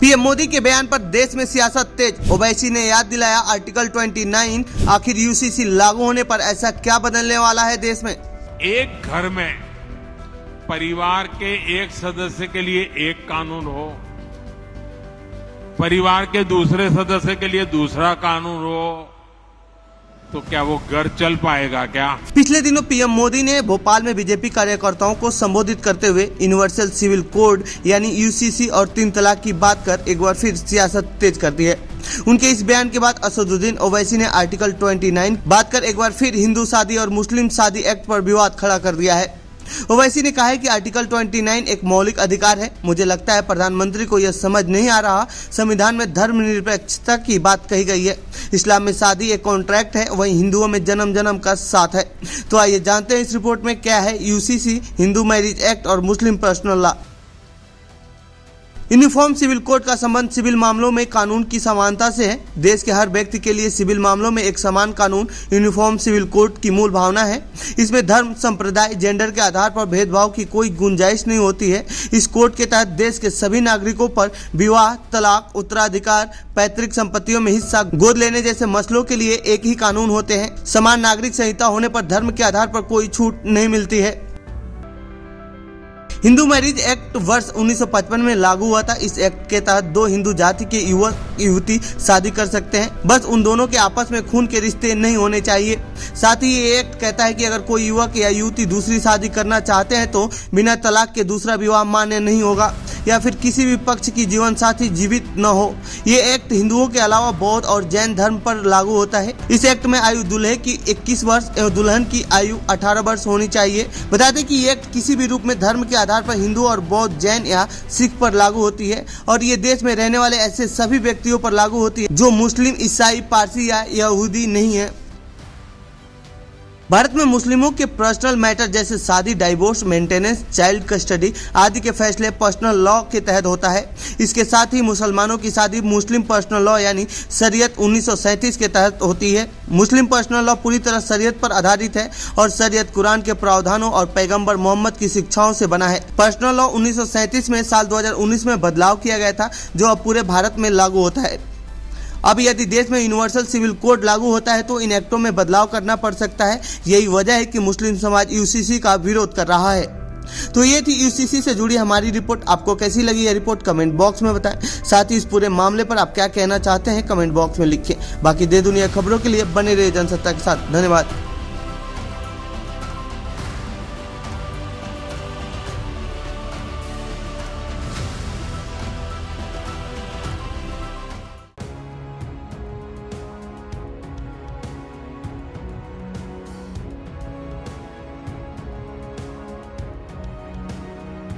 PM Modi के बयान पर देश में सियासत तेज। ओवैसी ने याद दिलाया आर्टिकल 29। आखिर यूसीसी लागू होने पर ऐसा क्या बदलने वाला है देश में। एक घर में परिवार के एक सदस्य के लिए एक कानून हो, परिवार के दूसरे सदस्य के लिए दूसरा कानून हो, तो क्या वो घर चल पाएगा क्या? पिछले दिनों पीएम मोदी ने भोपाल में बीजेपी कार्यकर्ताओं को संबोधित करते हुए यूनिवर्सल सिविल कोड यानी यूसीसी और 3 तलाक की बात कर एक बार फिर सियासत तेज कर दी है। उनके इस बयान के बाद असदुद्दीन ओवैसी ने आर्टिकल 29 बात कर एक बार फिर हिंदू शादी और मुस्लिम शादी एक्ट पर विवाद खड़ा कर दिया है। ओवैसी ने कहा है कि आर्टिकल 29 एक मौलिक अधिकार है। मुझे लगता है प्रधानमंत्री को यह समझ नहीं आ रहा, संविधान में धर्मनिरपेक्षता की बात कही गई है। इस्लाम में शादी एक कॉन्ट्रैक्ट है, वहीं हिंदुओं में जन्म जन्म का साथ है। तो आइए जानते हैं इस रिपोर्ट में क्या है यूसीसी, हिंदू मैरिज एक्ट और Muslim personal law. Uniform civil code का संबंध सिविल मामलों में कानून की समानता से है। देश के हर व्यक्ति के लिए सिविल मामलों में एक समान कानून यूनिफॉर्म सिविल कोड की मूल भावना है। इसमें धर्म, संप्रदाय, जेंडर के आधार पर भेदभाव की कोई गुंजाइश नहीं होती है। इस कोड के तहत देश के सभी नागरिकों पर विवाह, तलाक, उत्तराधिकार, पैतृक संपत्तियों में हिस्सा गोद लेने जैसे मसलों के लिए एक ही कानून होते हैं। समान नागरिक संहिता होने पर धर्म के आधार पर कोई छूट नहीं मिलती है। हिंदू मैरिज एक्ट वर्ष 1955 में लागू हुआ था। इस एक्ट के तहत 2 हिंदू जाति के युवक युवती शादी कर सकते हैं, बस उन दोनों के आपस में खून के रिश्ते नहीं होने चाहिए। साथ ही ये एक्ट कहता है कि अगर कोई युवक या युवती दूसरी शादी करना चाहते हैं तो बिना तलाक के दूसरा विवाह मान्य नहीं होगा या फिर किसी भी पक्ष की जीवन साथी जीवित न हो। ये एक्ट हिंदुओं के अलावा बौद्ध और जैन धर्म पर लागू होता है। इस एक्ट में आयु दूल्हे की 21 वर्ष एवं दुल्हन की आयु 18 वर्ष होनी चाहिए। बता दें कि ये एक्ट किसी भी रूप में धर्म के आधार पर हिंदू और बौद्ध, जैन या सिख पर लागू होती है और ये देश में रहने वाले ऐसे सभी व्यक्तियों पर लागू होती है जो मुस्लिम, ईसाई, पारसी या यहूदी नहीं है। भारत में मुस्लिमों के पर्सनल मैटर जैसे शादी, डाइवोर्स, मेंटेनेंस, चाइल्ड कस्टडी आदि के फैसले पर्सनल लॉ के तहत होता है। इसके साथ ही मुसलमानों की शादी मुस्लिम पर्सनल लॉ यानी शरीयत 1937 के तहत होती है। मुस्लिम पर्सनल लॉ पूरी तरह शरीयत पर आधारित है और शरीयत कुरान के प्रावधानों और पैगंबर मोहम्मद की शिक्षाओं से बना है। पर्सनल लॉ 1937 में साल 2019 में बदलाव किया गया था जो अब पूरे भारत में लागू होता है। अब यदि देश में यूनिवर्सल सिविल कोड लागू होता है तो इन एक्टों में बदलाव करना पड़ सकता है। यही वजह है कि मुस्लिम समाज यूसीसी का विरोध कर रहा है। तो ये थी यूसीसी से जुड़ी हमारी रिपोर्ट। आपको कैसी लगी यह रिपोर्ट कमेंट बॉक्स में बताएं। साथ ही इस पूरे मामले पर आप क्या कहना चाहते हैं कमेंट बॉक्स में लिखें। बाकी दे दुनिया खबरों के लिए बने रहिए जनसत्ता के साथ। धन्यवाद।